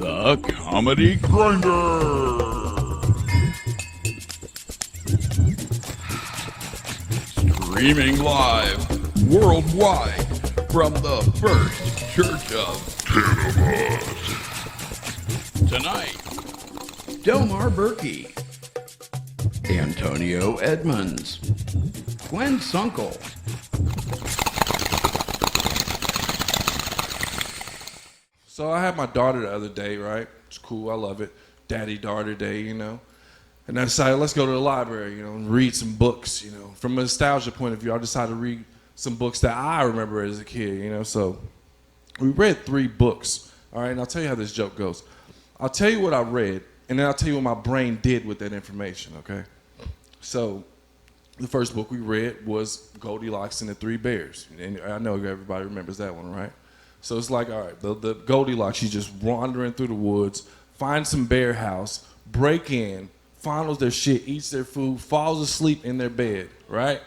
The Comedy Grinder. Streaming live worldwide from the First Church of Cannabis. Tonight, Delmar Birkey, Antonio Edmonds, Gwen Sunkel, So I had my daughter the other day, right? It's cool, I love it. Daddy-daughter day, you know. And I decided, let's go to the library, you know, and read some books, you know. From a nostalgia point of view, I decided to read some books that I remember as a kid, you know. So we read 3 books, all right? And I'll tell you how this joke goes. I'll tell you what I read, and then I'll tell you what my brain did with that information, okay? So the first book we read was Goldilocks and the Three Bears. And I know everybody remembers that one, right? So it's like, all right, the Goldilocks, she's just wandering through the woods, finds some bear house, break in, fondles their shit, eats their food, falls asleep in their bed, right?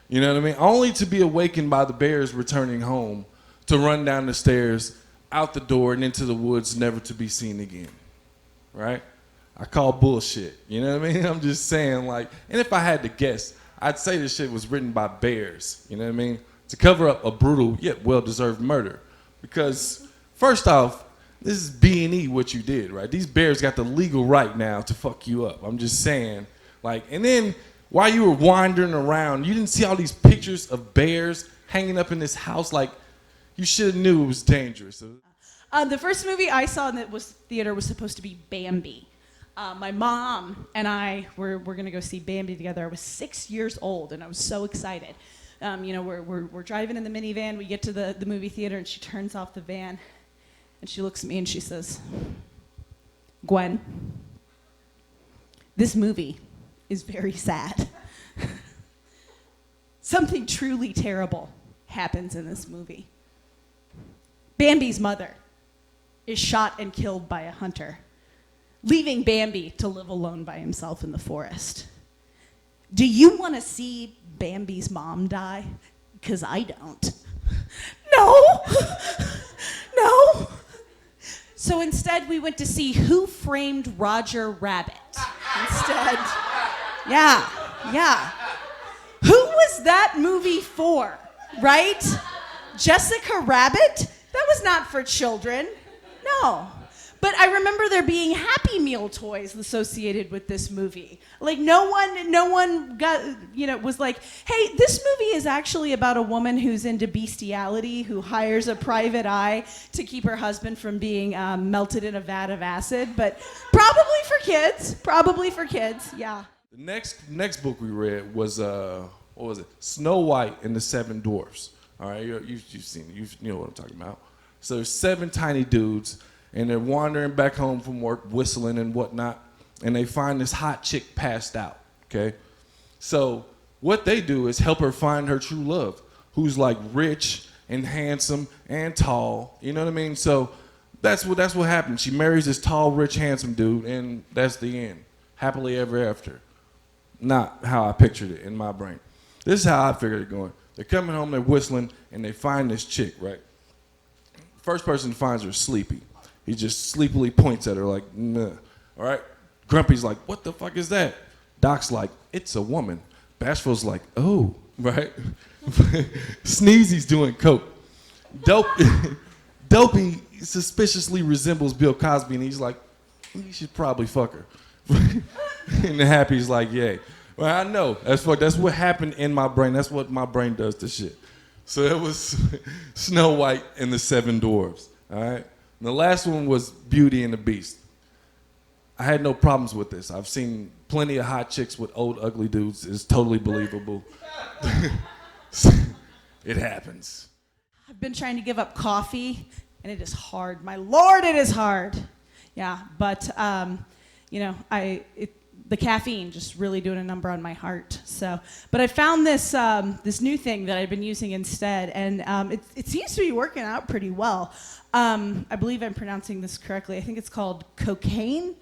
You know what I mean? Only to be awakened by the bears returning home, to run down the stairs, out the door, and into the woods, never to be seen again, right? I call bullshit, you know what I mean? I'm just saying, like, and if I had to guess, I'd say this shit was written by bears, you know what I mean? To cover up a brutal yet well-deserved murder. Because, first off, this is B&E what you did, right? These bears got the legal right now to fuck you up. I'm just saying. Like, and then while you were wandering around, you didn't see all these pictures of bears hanging up in this house. Like, you should have knew it was dangerous. The first movie I saw in the theater was supposed to be Bambi. My mom and I were going to go see Bambi together. I was 6 years old, and I was so excited. You know, we're driving in the minivan. We get to the movie theater, and she turns off the van, and she looks at me and she says, "Gwen, this movie is very sad. Something truly terrible happens in this movie. Bambi's mother is shot and killed by a hunter, leaving Bambi to live alone by himself in the forest. Do you want to see Bambi's mom die? Because I don't." No! No! So instead, we went to see Who Framed Roger Rabbit. Instead. Yeah. Who was that movie for, right? Jessica Rabbit? That was not for children. No. But I remember there being Happy Meal toys associated with this movie. Like no one got, was like, hey, this movie is actually about a woman who's into bestiality, who hires a private eye to keep her husband from being melted in a vat of acid. But probably for kids, yeah. The next book we read was, what was it? Snow White and the Seven Dwarfs. All right, you've seen it. You know what I'm talking about. So there's 7 tiny dudes, and they're wandering back home from work, whistling and whatnot, and they find this hot chick passed out, okay? So what they do is help her find her true love, who's like rich and handsome and tall, you know what I mean? So that's what happens. She marries this tall, rich, handsome dude, and that's the end. Happily ever after. Not how I pictured it in my brain. This is how I figured it going. They're coming home, they're whistling, and they find this chick, right? First person finds her sleepy. He just sleepily points at her like, nah. All right? Grumpy's like, what the fuck is that? Doc's like, it's a woman. Bashful's like, oh, right? Sneezy's doing coke. Dopey suspiciously resembles Bill Cosby, and he's like, you should probably fuck her. And the Happy's like, yay. Well, I know. That's what happened in my brain. That's what my brain does to shit. So it was Snow White and the 7 Dwarfs, all right? And the last one was Beauty and the Beast. I had no problems with this. I've seen plenty of hot chicks with old, ugly dudes. It's totally believable. It happens. I've been trying to give up coffee, and it is hard. My Lord, it is hard. Yeah, but, the caffeine just really doing a number on my heart. So, but I found this new thing that I've been using instead, and it seems to be working out pretty well. I believe I'm pronouncing this correctly. I think it's called cocaine.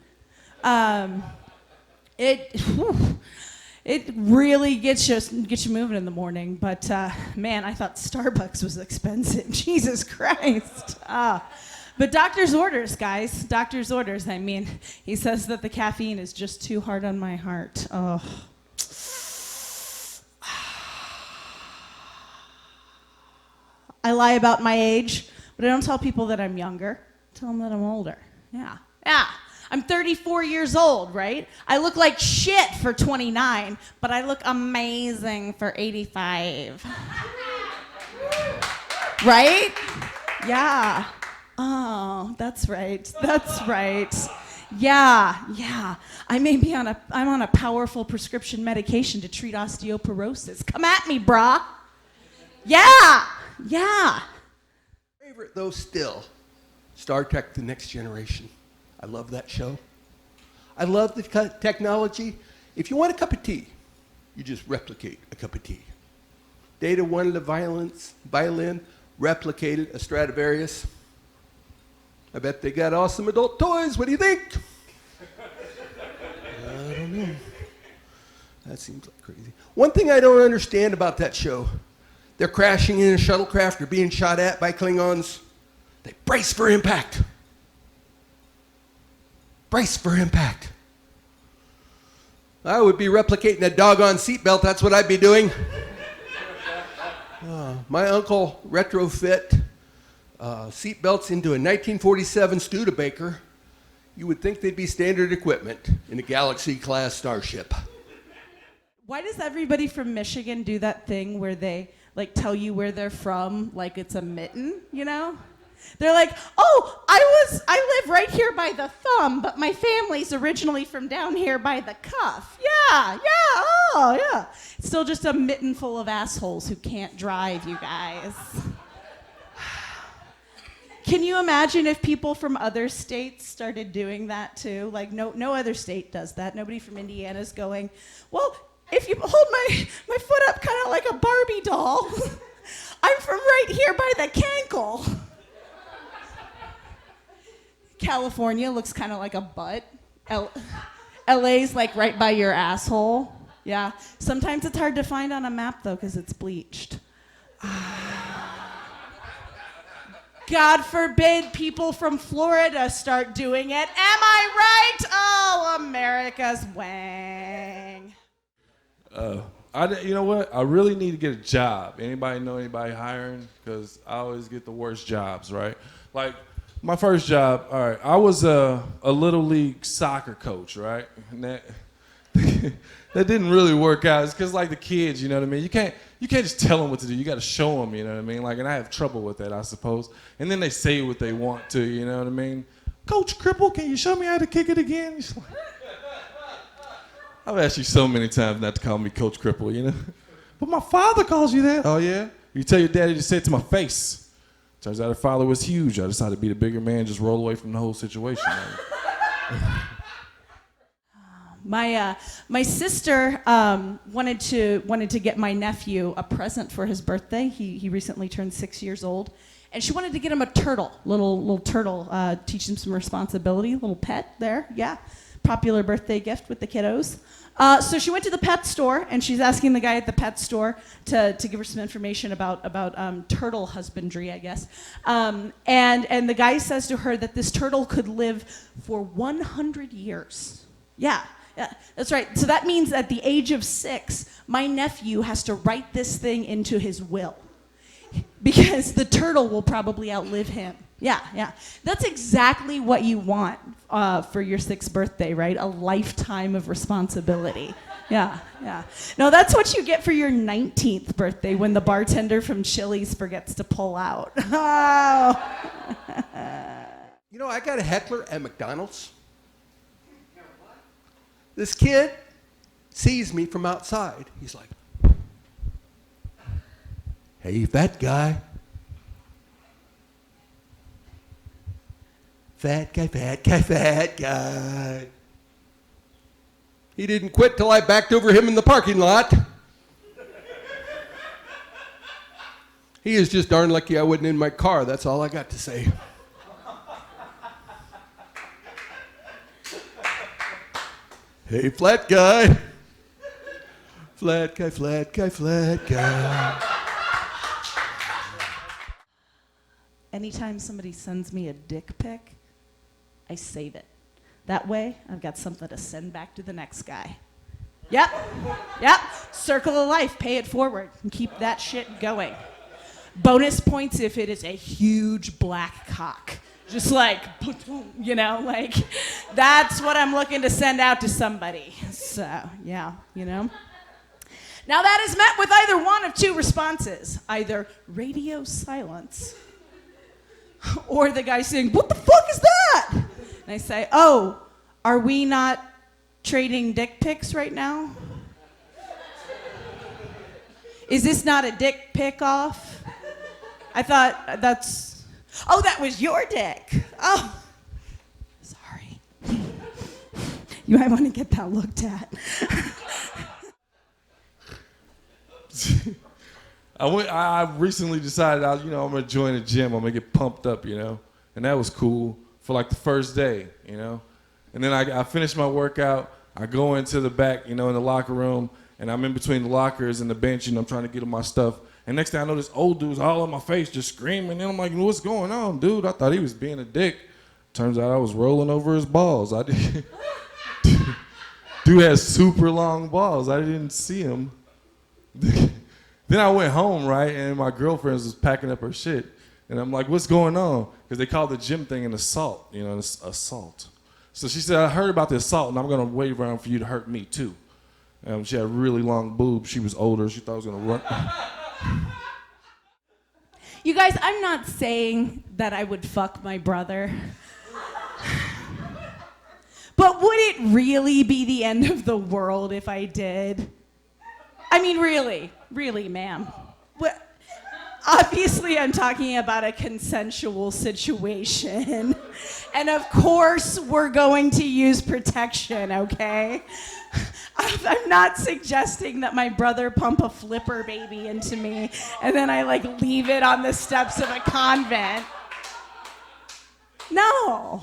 It really gets you moving in the morning. But man, I thought Starbucks was expensive. Jesus Christ. But doctor's orders, guys. Doctor's orders. I mean, he says that the caffeine is just too hard on my heart. Oh. I lie about my age, but I don't tell people that I'm younger. I tell them that I'm older. Yeah. I'm 34 years old, right? I look like shit for 29, but I look amazing for 85. Right? Yeah. Oh, that's right. Yeah. I'm on a powerful prescription medication to treat osteoporosis. Come at me, brah. Yeah. Favorite, though, still, Star Trek: The Next Generation. I love that show. I love the technology. If you want a cup of tea, you just replicate a cup of tea. Data wanted a violin, replicated a Stradivarius. I bet they got awesome adult toys. What do you think? I don't know. That seems like crazy. One thing I don't understand about that show, they're crashing in a shuttlecraft or being shot at by Klingons. They brace for impact. Brace for impact. I would be replicating a doggone seatbelt. That's what I'd be doing. My uncle retrofit seatbelts into a 1947 Studebaker. You would think they'd be standard equipment in a Galaxy-class starship. Why does everybody from Michigan do that thing where they tell you where they're from like it's a mitten, you know? They're like, oh, I live right here by the thumb, but my family's originally from down here by the cuff. Yeah. It's still just a mitten full of assholes who can't drive, you guys. Can you imagine if people from other states started doing that too? Like, no other state does that. Nobody from Indiana's going, well, if you hold my foot up kind of like a Barbie doll, I'm from right here by the cankle. California looks kind of like a butt. LA's like right by your asshole. Yeah. Sometimes it's hard to find on a map though because it's bleached. God forbid people from Florida start doing it. Am I right? Oh, America's wang. You know what? I really need to get a job. Anybody know anybody hiring? Because I always get the worst jobs, right? Like, my first job, all right, I was a little league soccer coach, right? And that didn't really work out. It's because, like, the kids, you know what I mean? You can't just tell them what to do. You got to show them, you know what I mean? Like, and I have trouble with that, I suppose. And then they say what they want to, you know what I mean? Coach Cripple, can you show me how to kick it again? I've asked you so many times not to call me Coach Cripple, you know? But my father calls you that. Oh, yeah? You tell your daddy to say it to my face. Turns out her father was huge. I decided to be the bigger man, just roll away from the whole situation. My sister wanted to get my nephew a present for his birthday. He recently turned 6 years old, and she wanted to get him a turtle, little turtle, teach him some responsibility, little pet there, yeah. Popular birthday gift with the kiddos. So she went to the pet store, and she's asking the guy at the pet store to give her some information about turtle husbandry, I guess. And the guy says to her that this turtle could live for 100 years. Yeah, that's right. So that means at the age of 6, my nephew has to write this thing into his will because the turtle will probably outlive him. Yeah. That's exactly what you want for your 6th birthday, right? A lifetime of responsibility. Yeah. No, that's what you get for your 19th birthday when the bartender from Chili's forgets to pull out. Oh. You know, I got a heckler at McDonald's. This kid sees me from outside. He's like, hey, fat guy. Fat guy. He didn't quit till I backed over him in the parking lot. He is just darn lucky I wasn't in my car. That's all I got to say. Hey, flat guy. Flat guy. anytime somebody sends me a dick pic, I save it. That way, I've got something to send back to the next guy. Yep. Circle of life, pay it forward, and keep that shit going. Bonus points if it is a huge black cock. Just like, you know, like, that's what I'm looking to send out to somebody. So, yeah, you know. Now that is met with either one of two responses. Either radio silence, or the guy saying, "What the fuck is that?" And I say, "Oh, are we not trading dick pics right now? Is this not a dick pic off? I thought that's, oh, that was your dick. Oh, sorry. You might want to get that looked at." I recently decided I'm gonna join a gym. I'm gonna get pumped up, and that was cool for like the first day, and then I finished my workout. I go into the back, in the locker room, and I'm in between the lockers and the bench, I'm trying to get my stuff. And next thing I know, this old dude's all in my face, just screaming. And I'm like, "What's going on, dude?" I thought he was being a dick. Turns out I was rolling over his balls. I did. Dude has super long balls. I didn't see him. Then I went home, right, and my girlfriend was packing up her shit. And I'm like, "What's going on?" Because they call the gym thing an assault, assault. So she said, "I heard about the assault, and I'm going to wait around for you to hurt me, too." She had really long boobs. She was older. She thought I was going to run. You guys, I'm not saying that I would fuck my brother. But would it really be the end of the world if I did? I mean, really, ma'am. Obviously, I'm talking about a consensual situation. And of course, we're going to use protection, okay? I'm not suggesting that my brother pump a flipper baby into me and then I leave it on the steps of a convent. No.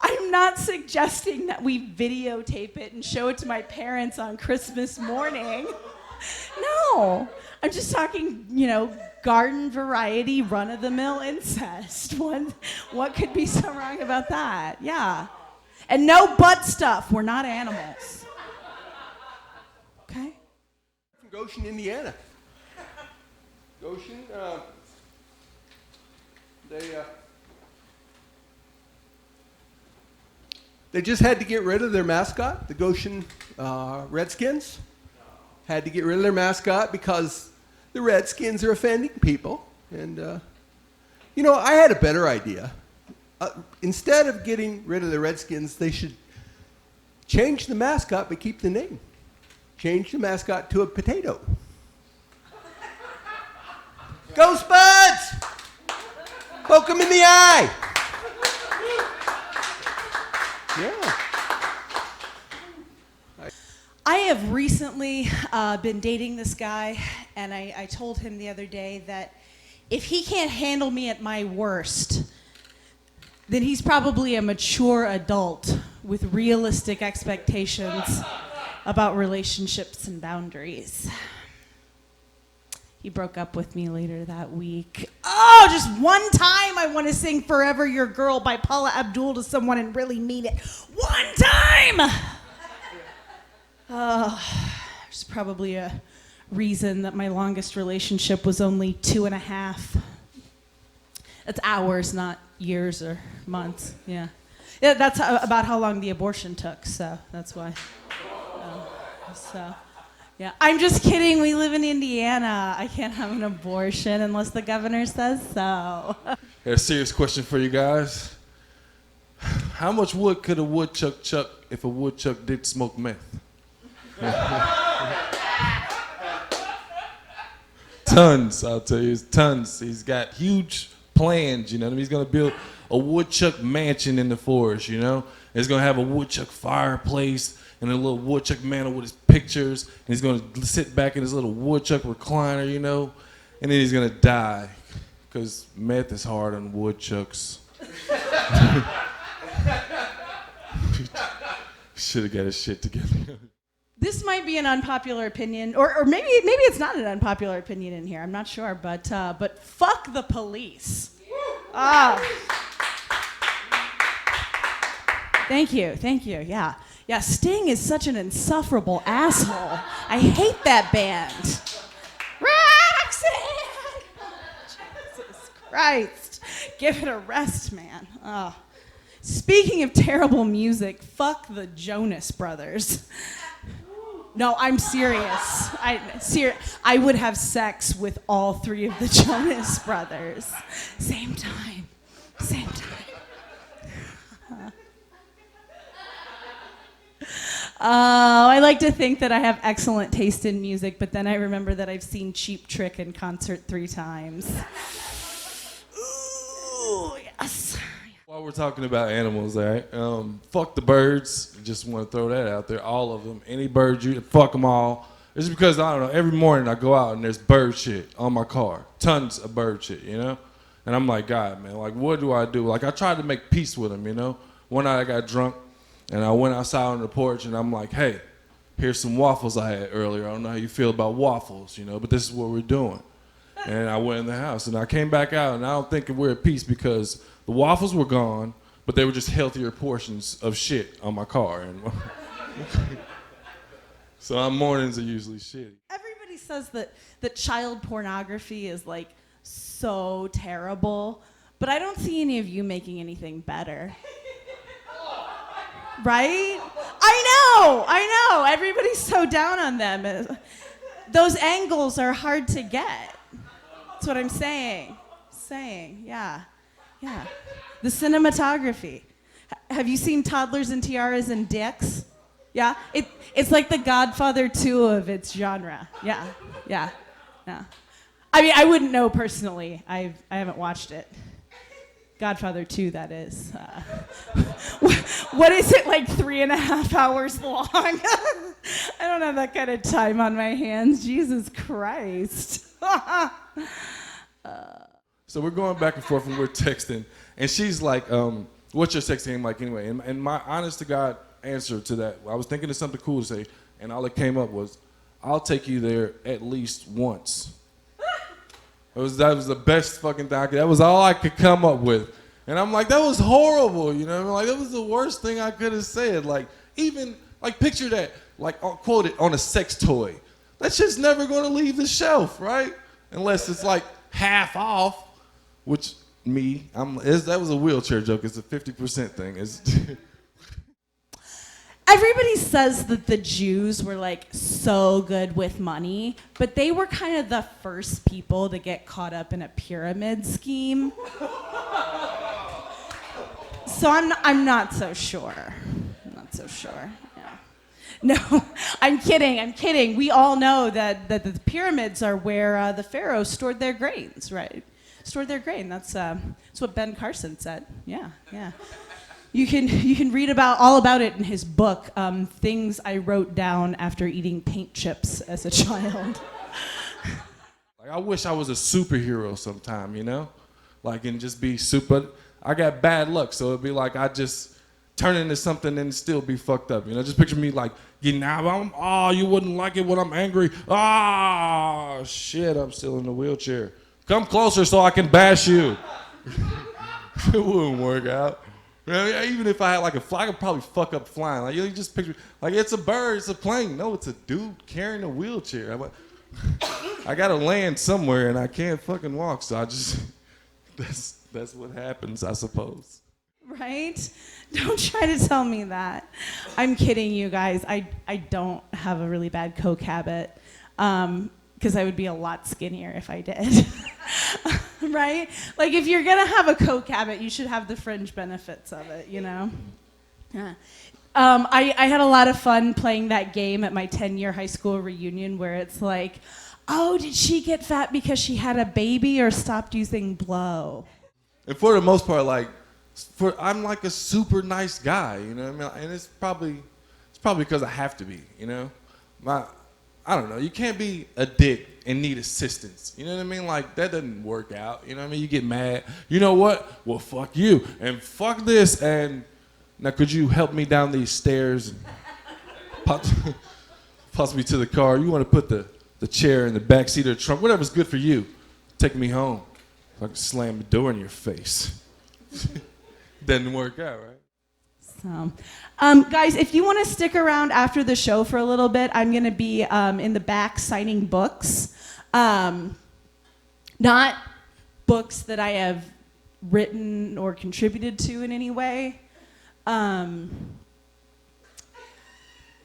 I'm not suggesting that we videotape it and show it to my parents on Christmas morning. No. I'm just talking, garden variety, run-of-the-mill incest. What could be so wrong about that? Yeah. And no butt stuff. We're not animals. Okay? From Goshen, Indiana. Goshen, they just had to get rid of their mascot, the Goshen Redskins. Had to get rid of their mascot because the Redskins are offending people. And, I had a better idea. Instead of getting rid of the Redskins, they should change the mascot but keep the name. Change the mascot to a potato. Go Spuds! Poke him in the eye! Yeah. I have recently been dating this guy, and I told him the other day that if he can't handle me at my worst, then he's probably a mature adult with realistic expectations about relationships and boundaries. He broke up with me later that week. Oh, just one time I want to sing Forever Your Girl by Paula Abdul to someone and really mean it. One time! There's probably a reason that my longest relationship was only 2.5. That's hours, not years or months. Yeah, that's about how long the abortion took, so that's why. Yeah, I'm just kidding. We live in Indiana. I can't have an abortion unless the governor says so. A serious question for you guys. How much wood could a woodchuck chuck if a woodchuck did smoke meth? Tons, I'll tell you, tons. He's got huge plans, He's going to build a woodchuck mansion in the forest, He's going to have a woodchuck fireplace and a little woodchuck mantle with his pictures, and he's going to sit back in his little woodchuck recliner, and then he's going to die because meth is hard on woodchucks. Should have got his shit together. This might be an unpopular opinion, or maybe it's not an unpopular opinion in here. I'm not sure, but fuck the police. Ah. Thank you, yeah. Yeah, Sting is such an insufferable asshole. I hate that band. Roxanne! Jesus Christ. Give it a rest, man. Oh. Speaking of terrible music, fuck the Jonas Brothers. No, I'm serious. I would have sex with all three of the Jonas Brothers. Same time. I like to think that I have excellent taste in music, but then I remember that I've seen Cheap Trick in concert 3 times. Ooh, yes. While we're talking about animals, all right? Fuck the birds. Just want to throw that out there. All of them. Any bird, you fuck them all. It's because, I don't know, every morning I go out and there's bird shit on my car. Tons of bird shit, you know? And I'm like, God, man, like, what do I do? Like, I tried to make peace with them, you know? One night I got drunk and I went outside on the porch and I'm like, hey, here's some waffles I had earlier. I don't know how you feel about waffles, you know, but this is what we're doing. And I went in the house and I came back out and I don't think we're at peace because the waffles were gone, but they were just healthier portions of shit on my car. And so our mornings are usually shitty. Everybody says that child pornography is like so terrible, but I don't see any of you making anything better. Right? I know. Everybody's so down on them. Those angles are hard to get. That's what I'm saying. Yeah. The cinematography. Have you seen Toddlers and Tiaras and Dicks? Yeah? It's like the Godfather 2 of its genre. Yeah. I mean, I wouldn't know personally. I haven't watched it. Godfather 2, that is. What is it, like 3.5 hours long? I don't have that kind of time on my hands. Jesus Christ. So we're going back and forth and we're texting. And she's like, what's your sex game like anyway? And my honest to God answer to that, I was thinking of something cool to say, and all that came up was, I'll take you there at least once. That was the best fucking thing that was all I could come up with. And I'm like, that was horrible, you know? Like, that was the worst thing I could have said. Like, even, like, picture that, like, quoted on a sex toy. That shit's never going to leave the shelf, right? Unless it's, like, half off, which that was a wheelchair joke. It's a 50% thing. Everybody says that the Jews were like so good with money, but they were kind of the first people to get caught up in a pyramid scheme. So I'm not so sure. Yeah. No, I'm kidding. We all know that the pyramids are where the pharaohs stored their grains, right? Stored their grain. That's what Ben Carson said. Yeah. You can read all about it in his book, Things I Wrote Down After Eating Paint Chips as a Child. Like, I wish I was a superhero sometime, you know? Like, and just be super. I got bad luck, so it'd be like I just turn into something and still be fucked up, you know? Just picture me like getting out. You wouldn't like it when I'm angry. Shit, I'm still in the wheelchair. Come closer so I can bash you. It wouldn't work out. Even if I had like a fly, I could probably fuck up flying. Like, you just picture, like, it's a bird, it's a plane. No, it's a dude carrying a wheelchair. I gotta land somewhere and I can't fucking walk, so I just, that's what happens, I suppose. Right? Don't try to tell me that. I'm kidding, you guys. I don't have a really bad coke habit, because I would be a lot skinnier if I did. Right? Like, if you're gonna have a coke habit, you should have the fringe benefits of it, you know? Yeah. I had a lot of fun playing that game at my 10-year high school reunion where it's like, oh, did she get fat because she had a baby or stopped using blow? And for the most part, like, I'm like a super nice guy, you know what I mean? And it's probably because I have to be, you know? I don't know, you can't be a dick and need assistance. You know what I mean? Like, that doesn't work out. You know what I mean? You get mad. You know what? Well, fuck you. And fuck this. And now could you help me down these stairs and possibly to the car? You want to put the chair in the back seat of the trunk, whatever's good for you. Take me home. I can slam the door in your face. Didn't work out, right? So, guys, if you want to stick around after the show for a little bit, I'm going to be in the back signing books. Not books that I have written or contributed to in any way.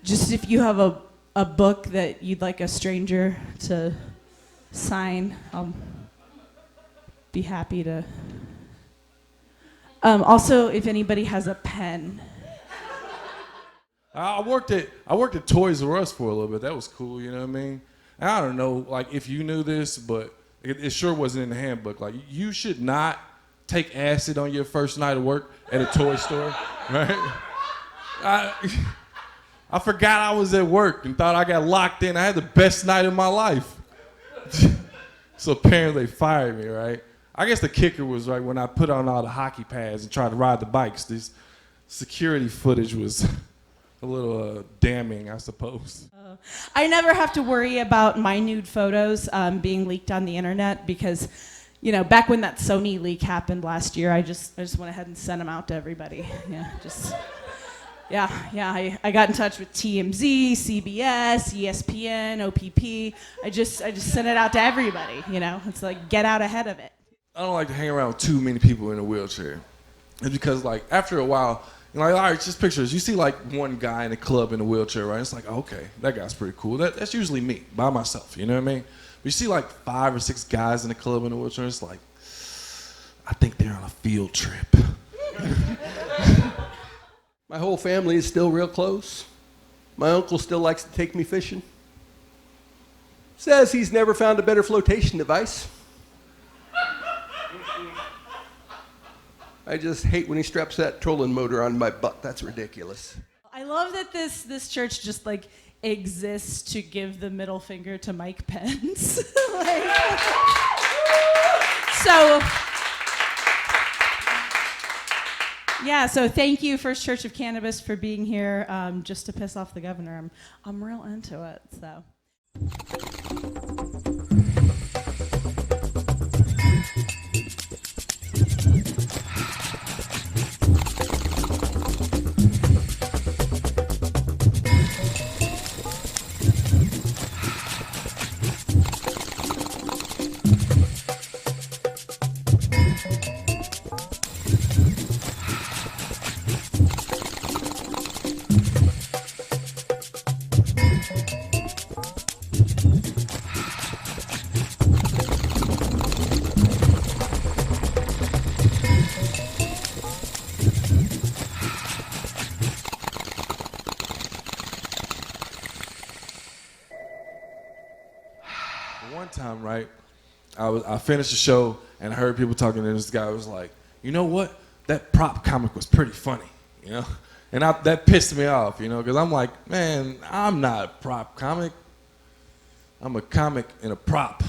Just if you have a book that you'd like a stranger to sign, I'll be happy to. Also, if anybody has a pen. I worked at Toys R Us for a little bit. That was cool, you know what I mean? And I don't know, like, if you knew this, but it sure wasn't in the handbook. Like, you should not take acid on your first night of work at a toy store, right? I forgot I was at work and thought I got locked in. I had the best night of my life. So apparently they fired me, right? I guess the kicker was, right, when I put on all the hockey pads and tried to ride the bikes, this security footage was a little damning, I suppose. I never have to worry about my nude photos being leaked on the internet because, you know, back when that Sony leak happened last year, I just went ahead and sent them out to everybody. I got in touch with TMZ, CBS, ESPN, OPP. I just sent it out to everybody, you know. It's like, get out ahead of it. I don't like to hang around with too many people in a wheelchair. It's because, like, after a while, you know, like, all right, just pictures. You see, like, one guy in a club in a wheelchair, right? It's like, oh, okay, that guy's pretty cool. That's usually me, by myself, you know what I mean? But you see, like, 5 or 6 guys in a club in a wheelchair, it's like, I think they're on a field trip. My whole family is still real close. My uncle still likes to take me fishing. Says he's never found a better flotation device. I just hate when he straps that trolling motor on my butt. That's ridiculous. I love that this church just like exists to give the middle finger to Mike Pence. So thank you, First Church of Cannabis, for being here just to piss off the governor. I'm real into it, so. One time, right, I finished the show and I heard people talking, and this guy was like, you know what? That prop comic was pretty funny, you know? And that pissed me off, you know, because I'm like, man, I'm not a prop comic. I'm a comic and a prop.